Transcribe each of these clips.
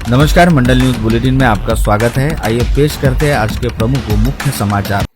नमस्कार, मंडल news bulletin में आपका स्वागत है। आइए पेश करते हैं आज के प्रमुख व मुख्य समाचार।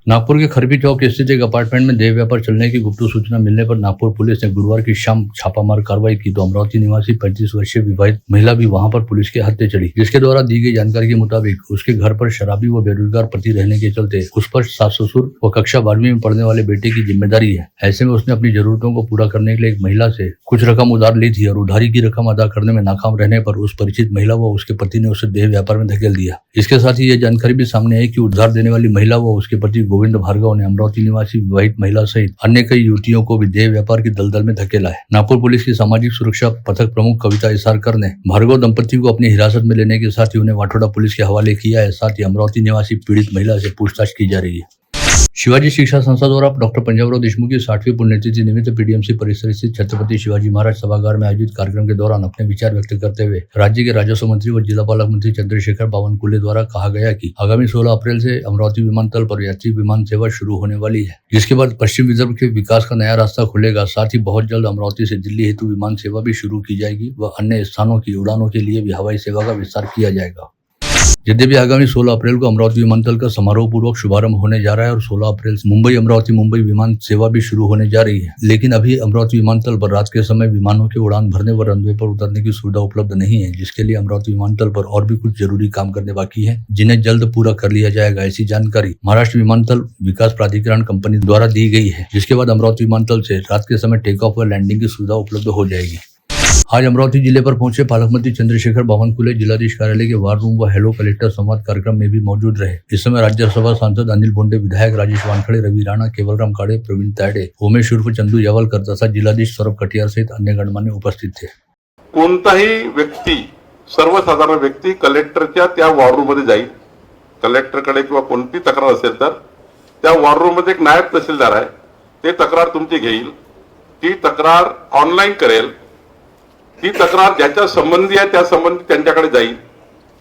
नागपुर के खरबी चौक स्थित एक अपार्टमेंट में देह व्यापार चलने की गुप्त सूचना मिलने पर नागपुर पुलिस ने गुरुवार की शाम छापामार कार्रवाई की तो अमरावती निवासी 35 वर्षीय विवाहित महिला भी वहां पर पुलिस के हत्थे चढ़ी, जिसके द्वारा दी गई जानकारी के मुताबिक उसके घर पर शराबी व बेरोजगार पति रहने के चलते उस पर सास ससुर व कक्षा 12वीं में पढ़ने वाले बेटे की जिम्मेदारी है। ऐसे में उसने अपनी जरूरतों को पूरा करने के लिए एक महिला से कुछ रकम उधार ली थी और उधारी की रकम अदा करने में नाकाम रहने पर उस परिचित महिला व उसके पति ने उसे देह व्यापार में धकेल दिया। इसके साथ ही यह जानकारी भी सामने आई कि उधार देने वाली महिला व उसके पति गोविंद भार्गव ने अमरावती निवासी विवाहित महिला सहित अन्य कई युवतियों को भी देह व्यापार की दलदल में धकेला है। नागपुर पुलिस की सामाजिक सुरक्षा पथक प्रमुख कविता इसारकर ने भार्गव दंपति को अपनी हिरासत में लेने के साथ ही उन्हें वाठोड़ा पुलिस के हवाले किया है। साथ ही अमरावती निवासी पीड़ित महिला से पूछताछ की जा रही है। शिवाजी शिक्षा संस्था द्वारा डॉक्टर पंजाबराव देशमुख की 60वीं पुण्यतिथि निमित्त पीडीएमसी परिसर स्थित छत्रपति शिवाजी महाराज सभागार में आयोजित कार्यक्रम के दौरान अपने विचार व्यक्त करते हुए राज्य के राजस्व मंत्री व जिला पालक मंत्री चंद्रशेखर बावनकुले द्वारा कहा गया कि आगामी 16 अप्रैल से अमरावती विमानतल पर यात्री विमान सेवा शुरू होने वाली है, जिसके बाद पश्चिम विदर्भ के विकास का नया रास्ता खुलेगा। साथ ही बहुत जल्द अमरावती से दिल्ली हेतु विमान सेवा भी शुरू की जाएगी व अन्य स्थानों की उड़ानों के लिए भी हवाई सेवा का विस्तार किया जाएगा। यद्यपि आगामी 16 अप्रैल को अमरावती विमानतल का समारोह पूर्वक शुभारंभ होने जा रहा है और 16 अप्रैल से मुंबई विमान सेवा भी शुरू होने जा रही है, लेकिन अभी अमरावती विमानतल पर रात के समय विमानों के उड़ान भरने व रनवे पर उतरने की सुविधा उपलब्ध नहीं है, जिसके लिए अमरावती विमानतल पर और भी कुछ जरूरी काम करने बाकी है, जिन्हें जल्द पूरा कर लिया जाएगा। ऐसी जानकारी महाराष्ट्र विमानतल विकास प्राधिकरण कंपनी द्वारा दी गई है, जिसके बाद अमरावती विमानतल से रात के समय टेक ऑफ व लैंडिंग की सुविधा उपलब्ध हो जाएगी। आज अमरावती जिले पर पहुंचे पालक मंत्री चंद्रशेखर बावनकुले जिलाधीश कार्यालय के वार रूम व हेलो कलेक्टर संवाद कार्यक्रम में भी मौजूद रहे। इस समय राज्यसभा सांसद अनिल बोंडे, विधायक राजेश वानखड़े, रवि राणा, केवलराम काड़े, प्रवीण तायडे, उमेश उर्फ चंदू यावलकर तथा जिलाधीश सौरभ कटियार सहित अन्य गणमान्य उपस्थित थे। कोणताही व्यक्ती, सर्वसाधारण व्यक्ती कलेक्टरच्या त्या वॉर रूम मध्ये जाईल, कलेक्टरकडे किंवा कोणती तक्रार असेल तर त्या वॉर रूम मध्ये एक नायब तहसीलदार आहे, ते तक्रार तुमची घेईल, ती तक्रार ऑनलाईन करेल, ती तक्रार ज्याच्या संबंधी आहे त्या संबंधी त्यांच्याकडे जाईल,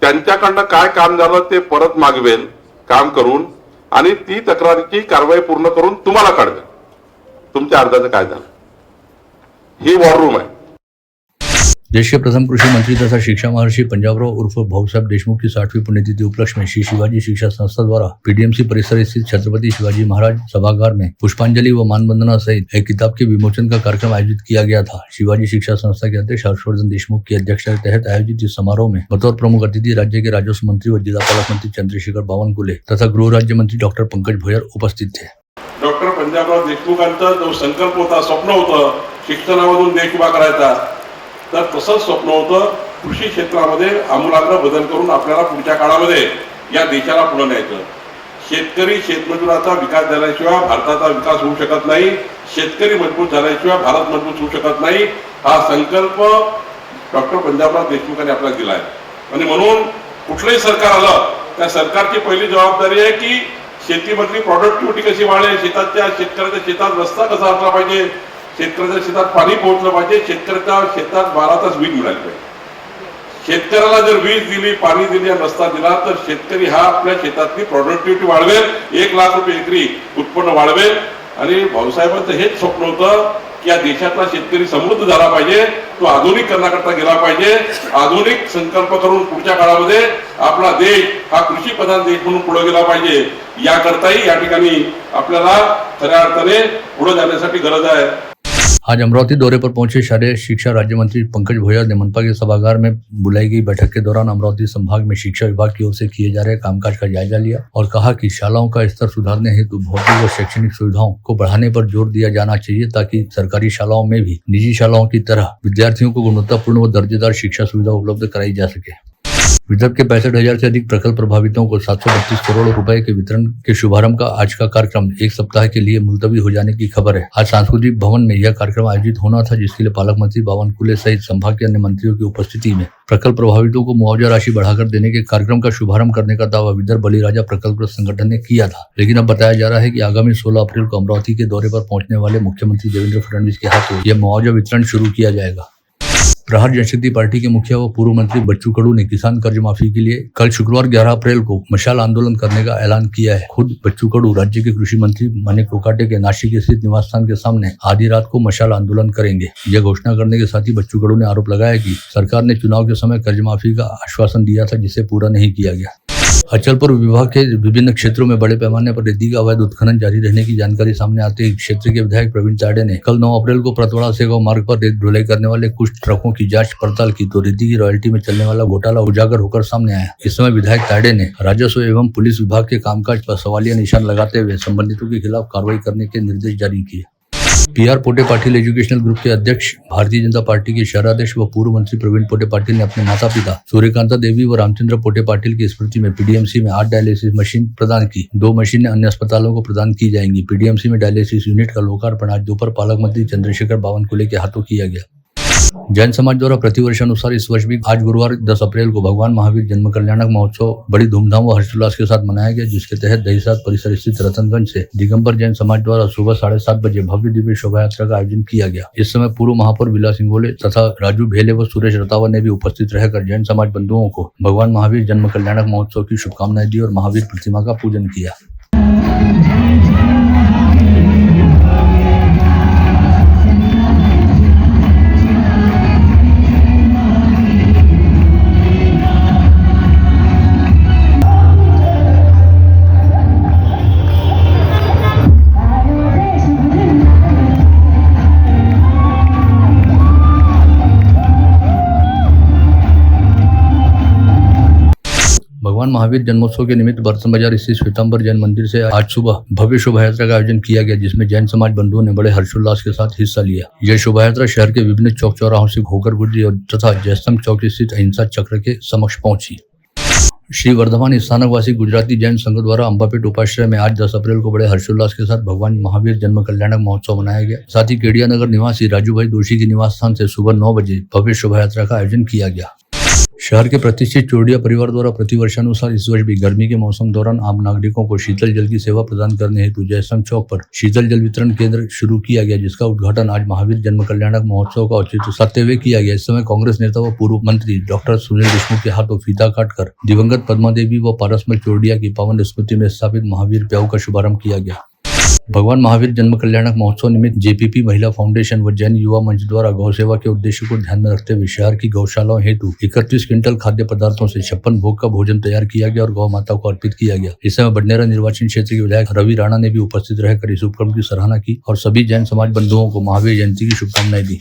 त्यांच्याकडनं काय काम झालं ते परत मागवेल काम करून आणि ती तक्रारीची कारवाई पूर्ण करून तुम्हाला कळवेल तुमच्या अर्जाचं काय झालं। ही वॉर रूम आहे। देश के प्रथम कृषि मंत्री तथा शिक्षा महर्षि पंजाबराव उर्फ भाऊसाहेब देशमुख की 60वीं पुण्यतिथि उपलक्ष्य में श्री शिवाजी शिक्षा संस्था द्वारा पीडीएमसी परिसर स्थित छत्रपति शिवाजी महाराज सभागार में पुष्पांजलि व मानवंदना सहित एक किताब के विमोचन का कार्यक्रम आयोजित किया गया था। शिवाजी शिक्षा संस्था के अध्यक्ष हर्षवर्धन देशमुख की अध्यक्षता के तहत आयोजित इस समारोह में बतौर प्रमुख अतिथि राज्य के राजस्व मंत्री व जिला पालक मंत्री चंद्रशेखर बावनकुले तथा गृह राज्य मंत्री डॉक्टर पंकज भोयर उपस्थित थे। डॉक्टर पंजाबराव देशमुखांचा जो संकल्प होता, स्वप्न होतं शिक्षणामधून देश उभा करायचा, तर तसंच स्वप्न होतं कृषी क्षेत्रामध्ये आमूलाग्र बदल करून आपल्याला पुढच्या काळामध्ये या देशाला पुढे न्यायचं। शेतकरी शेतमजुराचा विकास झाल्याशिवाय भारताचा विकास होऊ शकत नाही, शेतकरी मजबूत झाल्याशिवाय भारत मजबूत होऊ शकत नाही, हा संकल्प डॉक्टर पंजाबराव देशमुखांनी आपल्याला दिला आहे। आणि म्हणून कुठलंही सरकार आलं त्या सरकारची पहिली जबाबदारी आहे की शेतीमधली प्रोडक्टिव्हिटी कशी वाढेल, शेतकऱ्याच्या शेतात रस्ता कसा असला पाहिजे, शेतकऱ्याच्या शेतात पाणी पोहोचलं पाहिजे, शेतकऱ्याच्या शेतात 12 तास वीज मिळाली पाहिजे। शेतकऱ्याला जर वीज दिली, पाणी दिली आणि रस्ता दिला तर शेतकरी हा आपल्या शेतातली प्रोडक्टिव्हिटी वाढवेल, 1 लाख रुपये एकरी उत्पन्न वाढवेल। आणि भाऊसाहेबांचं हेच स्वप्न होतं की या देशातला शेतकरी समृद्ध झाला पाहिजे, तो आधुनिकरणाकरता गेला पाहिजे, आधुनिक संकल्प करून पुढच्या काळामध्ये आपला देश हा कृषी प्रधान देश म्हणून पुढे गेला पाहिजे। याकरताही या ठिकाणी आपल्याला खऱ्या अर्थाने पुढे जाण्यासाठी गरज आहे। आज अमरावती दौरे पर पहुंचे शालेय शिक्षा राज्य मंत्री पंकज भोयर ने मनपा के सभागार में बुलाई गई बैठक के दौरान अमरावती संभाग में शिक्षा विभाग की ओर से किए जा रहे कामकाज का जायजा लिया और कहा कि शालाओं का स्तर सुधारने हेतु भौतिक व शैक्षणिक सुविधाओं को बढ़ाने पर जोर दिया जाना चाहिए, ताकि सरकारी शालाओं में भी निजी शालाओं की तरह विद्यार्थियों को गुणवत्तापूर्ण व दर्जेदार शिक्षा सुविधा उपलब्ध कराई जा सके। विदर्भ के 65,000 से अधिक प्रकल्प प्रभावितों को 732 करोड़ रुपए के वितरण के शुभारंभ का आज का कार्यक्रम एक सप्ताह के लिए मुलतवी हो जाने की खबर है। आज सांस्कृतिक भवन में यह कार्यक्रम आयोजित होना था, जिसके लिए पालक मंत्री बावनकुले सहित संभाग के अन्य मंत्रियों की उपस्थिति में प्रकल्प प्रभावितों को मुआवजा राशि बढ़ाकर देने के कार्यक्रम का शुभारंभ करने का दावा विदर्भ बलिराजा प्रकल्प संगठन ने किया था। लेकिन अब बताया जा रहा है कि आगामी 16 अप्रैल को अमरावती के दौरे पर पहुंचने वाले मुख्यमंत्री देवेंद्र फडणवीस के हाथों यह मुआवजा वितरण शुरू किया जाएगा। प्रहार जनशक्ति पार्टी के मुखिया व पूर्व मंत्री बच्चू कडू ने किसान कर्ज माफी के लिए कल शुक्रवार 11 अप्रैल को मशाल आंदोलन करने का ऐलान किया है। खुद बच्चू कडू राज्य के कृषि मंत्री मानिक कोकाटे के नासिक स्थित निवास स्थान के सामने आधी रात को मशाल आंदोलन करेंगे। यह घोषणा करने के साथ ही बच्चू कडू ने आरोप लगाया कि सरकार ने चुनाव के समय कर्ज माफी का आश्वासन दिया था, जिसे पूरा नहीं किया गया। अचलपुर विभाग के विभिन्न क्षेत्रों में बड़े पैमाने पर रेती का अवैध उत्खनन जारी रहने की जानकारी सामने आते ही क्षेत्र के विधायक प्रवीण ताड़े ने कल 9 अप्रैल को प्रतवाड़ा सेगांव मार्ग पर रेत ढुलाई करने वाले कुछ ट्रकों की जांच पड़ताल की तो रेती की रॉयल्टी में चलने वाला घोटाला उजागर होकर सामने आया। इस समय विधायक ताड़े ने राजस्व एवं पुलिस विभाग के कामकाज पर सवालिया निशान लगाते हुए संबंधितों के खिलाफ कार्रवाई करने के निर्देश जारी किए। PR पोटे पाटिल एजुकेशनल ग्रुप के अध्यक्ष, भारतीय जनता पार्टी के शहराध्यक्ष व पूर्व मंत्री प्रवीण पोटे पाटिल ने अपने माता पिता सूर्यकांता देवी व रामचंद्र पोटे पाटिल की स्मृति में PDMC में 8 डायलिसिस मशीन प्रदान की। 2 मशीनें अन्य अस्पतालों को प्रदान की जाएंगी। PDMC में डायलिसिस यूनिट का लोकार्पण आज दोपहर पालक मंत्री चंद्रशेखर बावनकुले के हाथों किया गया। जैन समाज द्वारा प्रतिवर्ष अनुसार इस वर्ष भी आज गुरुवार 10 अप्रैल को भगवान महावीर जन्म कल्याणक महोत्सव बड़ी धूमधाम व हर्षोल्लास के साथ मनाया गया, जिसके तहत दहीसात परिसर स्थित रतनगंज से दिगंबर जैन समाज द्वारा सुबह 7:30 बजे भव्य दिव्य शोभा यात्रा का आयोजन किया गया। इस समय पूर्व महापौर विलास सिंगोले तथा राजू भेले व सुरेश रतावा ने भी उपस्थित रहकर जैन समाज बंधुओं को भगवान महावीर जन्म कल्याणक महोत्सव की शुभकामनाएं दी और महावीर प्रतिमा का पूजन किया। भगवान महावीर जन्मोत्सव के निमित्त बर्तन बाजार स्थित श्वेतांबर जैन मंदिर से आज सुबह भव्य शोभा यात्रा का आयोजन किया गया, जिसमें जैन समाज बंधुओं ने बड़े हर्षोल्लास के साथ हिस्सा लिया। यह शोभा यात्रा शहर के विभिन्न चौक चौराहों से होकर गुजरी और तथा जयस्तंभ चौक स्थित अहिंसा चक्र के समक्ष पहुंची। श्री वर्धमान स्थानकवासी गुजराती जैन संघ द्वारा अंबापेट उपाश्रय में आज 10 अप्रैल को बड़े हर्षोल्लास के साथ भगवान महावीर जन्म कल्याणक महोत्सव मनाया गया। साथ ही केडिया नगर निवासी राजू भाई दोषी के निवास स्थान से सुबह 9 बजे भव्य शोभा यात्रा का आयोजन किया गया। शहर के प्रतिष्ठित चोरडिया परिवार द्वारा प्रतिवर्षानुसार इस वर्ष भी गर्मी के मौसम दौरान आम नागरिकों को शीतल जल की सेवा प्रदान करने हेतु जयस्तंभ चौक पर शीतल जल वितरण केंद्र शुरू किया गया, जिसका उद्घाटन आज महावीर जन्म कल्याणक महोत्सव का औचित्य साधते हुए किया गया। इस समय कांग्रेस नेता व पूर्व मंत्री डॉक्टर सुनील देशमुख के हाथों फीता काटकर दिवंगत पद्मा देवी व पारसमल चोरडिया की पावन स्मृति में स्थापित महावीर प्याऊ का शुभारंभ किया गया। भगवान महावीर जन्म कल्याणक महोत्सव निमित्त JPP महिला फाउंडेशन व जैन युवा मंच द्वारा गौ सेवा के उद्देश्य को ध्यान में रखते हुए शहर की गौशालाओं हेतु 31 क्विंटल खाद्य पदार्थों से 56 भोग का भोजन तैयार किया गया और गौ माता को अर्पित किया गया। इस समय बडनेरा निर्वाचन क्षेत्र के विधायक रवि राणा ने भी उपस्थित रहकर इस उपक्रम की सराहना की और सभी जैन समाज बंधुओं को महावीर जयंती की शुभकामनाएं दी।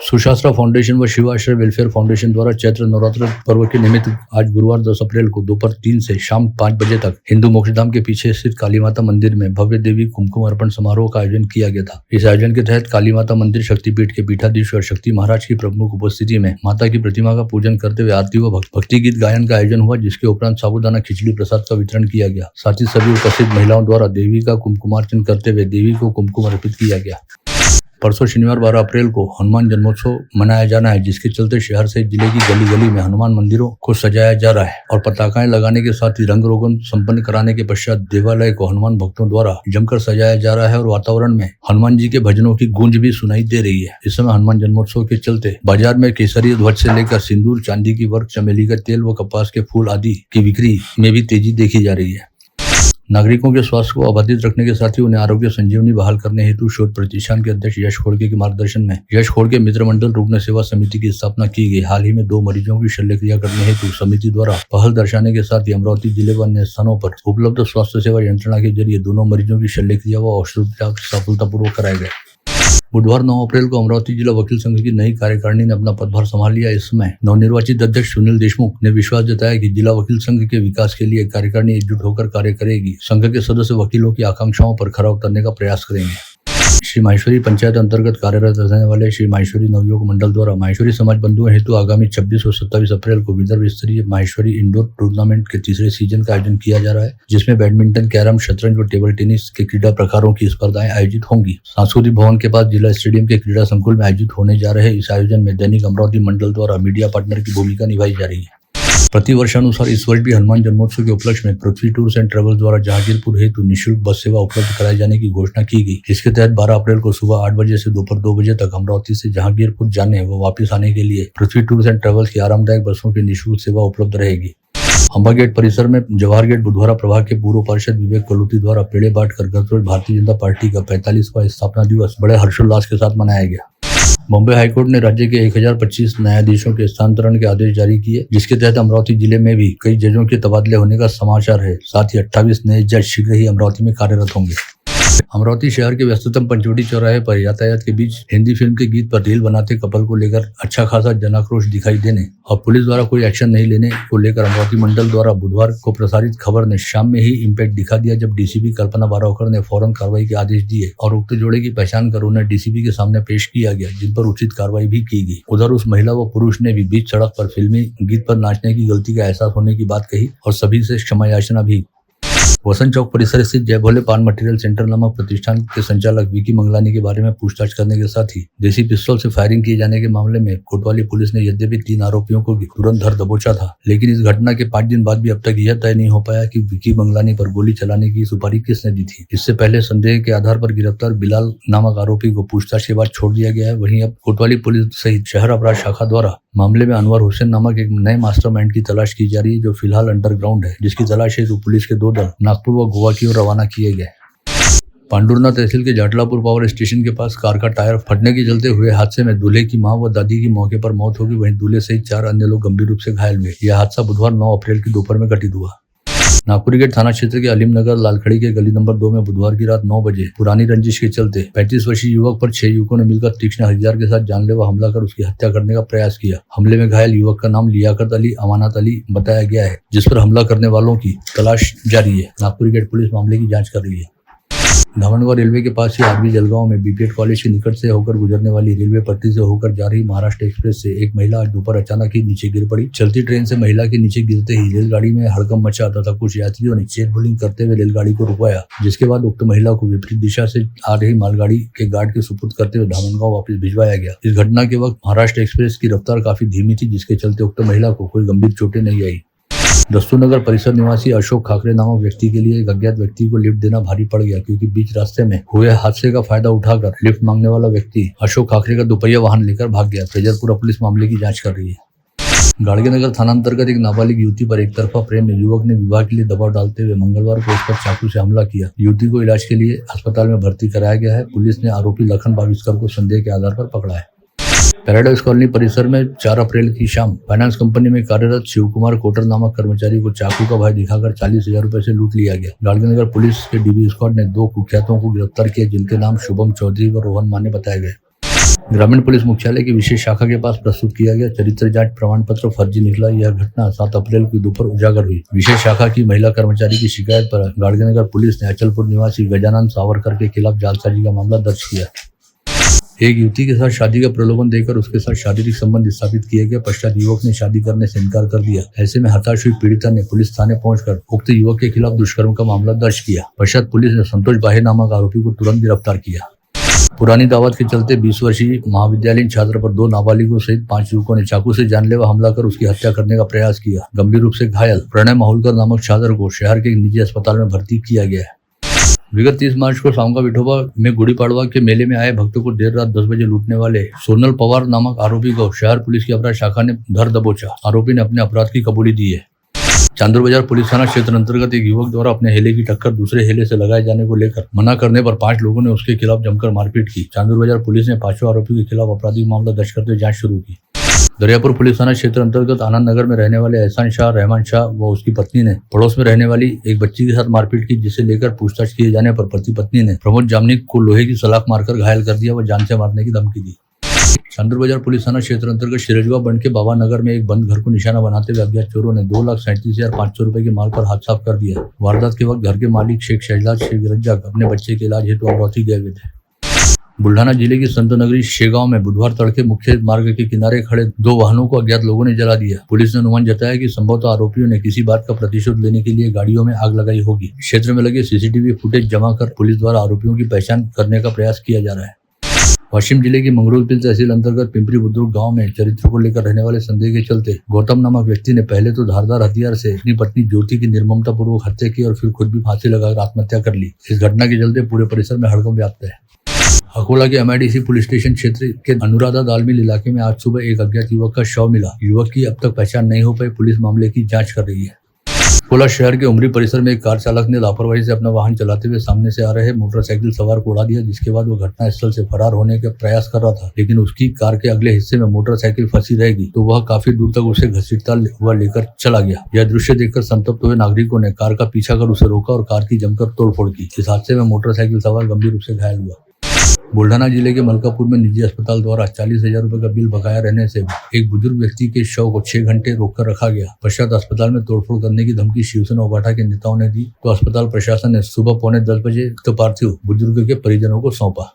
सुशास्त्रा फाउंडेशन व शिवाश्रय वेलफेयर फाउंडेशन द्वारा चैत्र नवरात्र पर्व के निमित्त आज गुरुवार 10 अप्रैल को दोपहर 3 से शाम 5 बजे तक हिंदू मोक्षधाम के पीछे स्थित काली माता मंदिर में भव्य देवी कुमकुम अर्पण समारोह का आयोजन किया गया था। इस आयोजन के तहत काली माता मंदिर शक्तिपीठ के पीठाधीश्वर शक्ति महाराज की प्रमुख उपस्थिति में माता की प्रतिमा का पूजन करते हुए आरती व भक्ति गीत गायन का आयोजन हुआ, जिसके उपरांत साबूदाना खिचड़ी प्रसाद का वितरण किया गया। साथ ही सभी उपस्थित महिलाओं द्वारा देवी का कुमकुमार्चन करते हुए देवी को कुमकुम अर्पित किया गया। परसों शनिवार 12 अप्रैल को हनुमान जन्मोत्सव मनाया जाना है, जिसके चलते शहर से जिले की गली गली में हनुमान मंदिरों को सजाया जा रहा है और पताकाएं लगाने के साथ ही रंग रोगन संपन्न कराने के पश्चात देवालय को हनुमान भक्तों द्वारा जमकर सजाया जा रहा है और वातावरण में हनुमान जी के भजनों की गूंज भी सुनाई दे रही है। इस समय हनुमान जन्मोत्सव के चलते बाजार में केसरी ध्वज से लेकर सिंदूर, चांदी की वर्क, चमेली का तेल व कपास के फूल आदि की बिक्री में भी तेजी देखी जा रही है। नागरिकों के स्वास्थ्य को अबाधित रखने के साथ ही उन्हें आरोग्य संजीवनी बहाल करने हेतु शोध प्रतिष्ठान के अध्यक्ष यश खोड़के के मार्गदर्शन में यश खोड़के मित्र मंडल रुग्ण सेवा समिति की स्थापना की गई। हाल ही में 2 मरीजों की शल्य क्रिया करने हेतु समिति द्वारा पहल दर्शाने के साथ ही अमरावती जिले व अन्य स्थानों पर उपलब्ध स्वास्थ्य सेवा यंत्रणा के जरिए दोनों मरीजों की शल्य क्रिया व औषधोपचार सफलतापूर्वक कराए गए। बुधवार 9 अप्रैल को अमरावती जिला वकील संघ की नई कार्यकारिणी ने अपना पदभार संभाल लिया। इस समय नवनिर्वाचित अध्यक्ष सुनील देशमुख ने विश्वास जताया कि जिला वकील संघ के विकास के लिए कार्यकारिणी एकजुट होकर कार्य करेगी। संघ के सदस्य वकीलों की आकांक्षाओं पर खरा उतरने का प्रयास करेंगे। श्री माहेश्वरी पंचायत अंतर्गत कार्यरत रहने वाले श्री माहेश्वरी नवयुवक मंडल द्वारा माहेश्वरी समाज बंधुओं हेतु आगामी 26 और 27 अप्रैल को विदर्भ स्तरीय माहेश्वरी इंडोर टूर्नामेंट के तीसरे सीजन का आयोजन किया जा रहा है, जिसमें बैडमिंटन, कैरम, शतरंज व टेबल टेनिस के क्रीडा प्रकारों की स्पर्धाएं आयोजित होंगी। सांस्कृतिक भवन के पास जिला स्टेडियम के क्रीडा संकुल में आयोजित होने जा रहे इस आयोजन में दैनिक अमरावती मंडल द्वारा मीडिया पार्टनर की भूमिका निभाई जा रही है। प्रतिवर्षानुसार इस वर्ष भी हनुमान जन्मोत्सव के उपलक्ष्य में पृथ्वी टूर्स एंड ट्रेवल्स द्वारा जहांगीरपुर हेतु निःशुल्क बस सेवा उपलब्ध कराए जाने की घोषणा की गई। इसके तहत 12 अप्रैल को सुबह 8 बजे से दोपहर 2 बजे तक अमरावती से जहांगीरपुर जाने व वापस आने के लिए पृथ्वी टूर्स एंड ट्रेवल्स की आरामदायक बसों की निःशुल्क सेवा उपलब्ध रहेगी। अंबा गेट परिसर में जवाहर गेट बुधवारा प्रभाग के पूर्व पार्षद विवेक कलुती द्वारा पेड़े बांटकर गत भारतीय जनता पार्टी का 45वां स्थापना दिवस बड़े हर्षोल्लास के साथ मनाया गया। बॉम्बे हाईकोर्ट ने राज्य के 1025 न्यायाधीशों के स्थानांतरण के आदेश जारी किए, जिसके तहत अमरावती जिले में भी कई जजों के तबादले होने का समाचार है। साथ ही 28 नए जज शीघ्र ही अमरावती में कार्यरत होंगे। अमरावती शहर के व्यस्ततम पंचवटी चौराहे पर यातायात के बीच हिंदी फिल्म के गीत पर रील बनाते कपल को लेकर अच्छा खासा जनाक्रोश दिखाई देने और पुलिस द्वारा कोई एक्शन नहीं लेने को लेकर अमरावती मंडल द्वारा बुधवार को प्रसारित खबर ने शाम में ही इम्पैक्ट दिखा दिया, जब डीसीपी कल्पना बारावकर ने फौरन कार्रवाई के आदेश दिए और उक्त जोड़े की पहचान कर उन्हें डीसीपी के सामने पेश किया गया, जिन पर उचित कार्रवाई भी की गई। उधर उस महिला व पुरुष ने भी बीच सड़क पर फिल्मी गीत पर नाचने की गलती का एहसास होने की बात कही और सभी से क्षमा याचना भी। वसंत चौक परिसर स्थित जय भोले पान मटेरियल सेंटर नामक प्रतिष्ठान के संचालक विकी मंगलानी के बारे में पूछताछ करने के साथ ही देसी पिस्तौल से फायरिंग किए जाने के मामले में कोतवाली पुलिस ने यद्यपि 3 आरोपियों को तुरंत धर दबोचा था, लेकिन इस घटना के 5 दिन बाद भी अब तक यह तय नहीं हो पाया कि विकी मंगलानी पर गोली चलाने की सुपारी किसने दी थी। इससे पहले संदेह के आधार पर गिरफ्तार बिलाल नामक आरोपी को पूछताछ के बाद छोड़ दिया गया है। वहीं अब कोतवाली पुलिस सहित शहर अपराध शाखा द्वारा मामले में अनवर हुसैन नामक एक नए मास्टरमाइंड की तलाश की जा रही है, जो फिलहाल अंडरग्राउंड है, जिसकी तलाश हेतु पुलिस के 2 दल नागपुर व गोवा की ओर रवाना किए गए। पांडुरना तहसील के जाटलापुर पावर स्टेशन के पास कार का टायर फटने के चलते हुए हादसे में दूल्हे की मां व दादी की मौके पर मौत हो गई। वहीं दूल्हे सहित 4 अन्य लोग गंभीर रूप से घायल हुए। यह हादसा बुधवार 9 अप्रैल की दोपहर में घटित हुआ। नागपुर गेट थाना क्षेत्र के अलीम नगर लालखड़ी के गली नंबर 2 में बुधवार की रात 9 बजे पुरानी रंजिश के चलते 35 वर्षीय युवक पर 6 युवकों ने मिलकर तीक्ष्ण हथियार के साथ जानलेवा हमला कर उसकी हत्या करने का प्रयास किया। हमले में घायल युवक का नाम लियाकत अली अमानत अली बताया गया है, जिस पर हमला करने वालों की तलाश जारी है। नागपुर गेट पुलिस मामले की जाँच कर रही है। धामनगांव रेलवे के पास ही आरबी जलगांव में बीपीएड कॉलेज के निकट से होकर गुजरने वाली रेलवे पटरी से होकर जा रही महाराष्ट्र एक्सप्रेस से एक महिला आज दोपहर अचानक ही नीचे गिर पड़ी। चलती ट्रेन से महिला के नीचे गिरते ही रेलगाड़ी में हड़कंप मचा तथा कुछ यात्रियों ने चेन पुलिंग करते हुए रेलगाड़ी को रुकवाया, जिसके बाद उक्त महिला को विपरीत दिशा से आ रही मालगाड़ी के गार्ड के सुपुर्द करते हुए धामनगांव वापस भिजवाया गया। इस घटना के वक्त महाराष्ट्र एक्सप्रेस की रफ्तार काफी धीमी थी, जिसके चलते उक्त महिला को कोई गंभीर चोटें नहीं आई। दस्तूरनगर परिसर निवासी अशोक खाकरे नामक व्यक्ति के लिए एक अज्ञात व्यक्ति को लिफ्ट देना भारी पड़ गया, क्योंकि बीच रास्ते में हुए हादसे का फायदा उठाकर लिफ्ट मांगने वाला व्यक्ति अशोक खाकरे का दोपहिया वाहन लेकर भाग गया। फैजलपुरा पुलिस मामले की जांच कर रही है। गाड़गेनगर थाना अंतर्गत एक नाबालिग युवती पर एक तरफा प्रेम में युवक ने विवाह के लिए दबाव डालते हुए मंगलवार को उस पर चाकू से हमला किया। युवती को इलाज के लिए अस्पताल में भर्ती कराया गया है। पुलिस ने आरोपी लखन बाविस्कर को संदेह के आधार पर पकड़ा है। पैराडाइज कॉलोनी परिसर में 4 अप्रैल की शाम फाइनेंस कंपनी में कार्यरत शिव कुमार कोटर नामक कर्मचारी को चाकू का भय दिखाकर 40,000 रुपए से लूट लिया गया। गाड़गेनगर पुलिस के डीबी स्क्वाड ने 2 कुख्यातों को गिरफ्तार किया, जिनके नाम शुभम चौधरी व रोहन माने बताए गए। ग्रामीण पुलिस मुख्यालय की विशेष शाखा के पास प्रस्तुत किया गया चरित्र जांच प्रमाण पत्र फर्जी निकला। यह घटना 7 अप्रैल की दोपहर उजागर हुई। विशेष शाखा की महिला कर्मचारी की शिकायत पर गाड़गेनगर पुलिस ने अचलपुर निवासी गजानन सावरकर के खिलाफ जालसाजी का मामला दर्ज किया। एक युवती के साथ शादी का प्रलोभन देकर उसके साथ शारीरिक संबंध स्थापित किए गए पश्चात युवक ने शादी करने से इनकार कर दिया। ऐसे में हताश हुई पीड़िता ने पुलिस थाने पहुंचकर उक्त युवक के खिलाफ दुष्कर्म का मामला दर्ज किया। पश्चात पुलिस ने संतोष बाहे नामक आरोपी को तुरंत गिरफ्तार किया। पुरानी दावत के चलते 20 वर्षीय महाविद्यालयीन छात्र पर 2 नाबालिगों सहित 5 युवकों ने चाकू से जानलेवा हमला कर उसकी हत्या करने का प्रयास किया। गंभीर रूप से घायल प्रणय माहुलकर नामक छात्र को शहर के एक निजी अस्पताल में भर्ती किया गया है। विगत 30 मार्च को सांगा विठोबा में गुड़ी पड़वा के मेले में आए भक्तों को देर रात 10 बजे लूटने वाले सोनल पवार नामक आरोपी को शहर पुलिस की अपराध शाखा ने धर दबोचा। आरोपी ने अपने अपराध की कबूली दी है। चांदूर बाजार पुलिस थाना क्षेत्र अंतर्गत एक युवक द्वारा अपने हेले की टक्कर दूसरे हेले से लगाए जाने को लेकर मना करने पर 5 लोगों ने उसके खिलाफ जमकर मारपीट की। चांदूर बाजार पुलिस ने 5वें आरोपी के खिलाफ आपराधिक मामला दर्ज करते हुए जांच शुरू की। दरियापुर पुलिस थाना क्षेत्र अंतर्गत आनंद नगर में रहने वाले एहसान शाह, रहमान शाह व उसकी पत्नी ने पड़ोस में रहने वाली एक बच्ची के साथ मारपीट की, जिसे लेकर पूछताछ किए जाने पर पति पत्नी ने प्रमोद जामनिक को लोहे की सलाख मारकर घायल कर दिया व जान से मारने की धमकी दी। चांदूर बाजार पुलिस थाना क्षेत्र अंतर्गत शिरजवा बंड के बाबा नगर में एक बंद घर को निशाना बनाते हुए अज्ञात चोरों ने 2,37,500 रुपए के माल पर हाथ साफ कर दिया। वारदात के वक्त घर के मालिक शेख शहजाद शेख रज्जाक अपने बच्चे के इलाज हेतु अमरावती गए हुए थे। बुल्ढाना जिले की संत नगरी शेगांव में बुधवार तड़के मुख्य मार्ग के किनारे खड़े 2 वाहनों को अज्ञात लोगों ने जला दिया। पुलिस ने अनुमान जताया कि संभवतः आरोपियों ने किसी बात का प्रतिशोध लेने के लिए गाड़ियों में आग लगाई होगी। क्षेत्र में लगे सीसीटीवी फुटेज जमा कर पुलिस द्वारा आरोपियों की पहचान करने का प्रयास किया जा रहा है। पश्चिम जिले की मंगरूलपीर तहसील अंतर्गत पिंपरी बुद्रुक गांव में चरित्र को लेकर रहने वाले संदेह के चलते गौतम नामक व्यक्ति ने पहले तो धारदार हथियार से अपनी पत्नी ज्योति की निर्ममता पूर्वक हत्या की और फिर खुद भी फांसी लगाकर आत्महत्या कर ली। इस घटना के चलते पूरे परिसर में हड़कंप व्याप्त है। अकोला के MIDC पुलिस स्टेशन क्षेत्र के अनुराधा दालमिल इलाके में आज सुबह एक अज्ञात युवक का शव मिला। युवक की अब तक पहचान नहीं हो पाई। पुलिस मामले की जांच कर रही है। अकोला शहर के उमरी परिसर में एक कार चालक ने लापरवाही से अपना वाहन चलाते हुए सामने से आ रहे मोटरसाइकिल सवार को उड़ा दिया, जिसके बाद वो घटनास्थल से फरार होने का प्रयास कर रहा था, लेकिन उसकी कार के अगले हिस्से में मोटरसाइकिल फंसी रहेगी तो वह काफी दूर तक उसे घसीटता हुआ लेकर चला गया। यह दृश्य देखकर संतप्त हुए नागरिकों ने कार का पीछा कर उसे रोका और कार की जमकर तोड़फोड़ की। इस हादसे में मोटरसाइकिल सवार गंभीर रूप से घायल हुआ। बुल्ढाना जिले के मलकापुर में निजी अस्पताल द्वारा 40,000 रुपए का बिल बकाया रहने से एक बुजुर्ग व्यक्ति के शव को 6 घंटे रोककर रखा गया। पश्चात अस्पताल में तोड़फोड़ करने की धमकी शिवसेना उबाटा के नेताओं ने दी तो अस्पताल प्रशासन ने सुबह 9:45 बजे पार्थिव बुजुर्ग के परिजनों को सौंपा।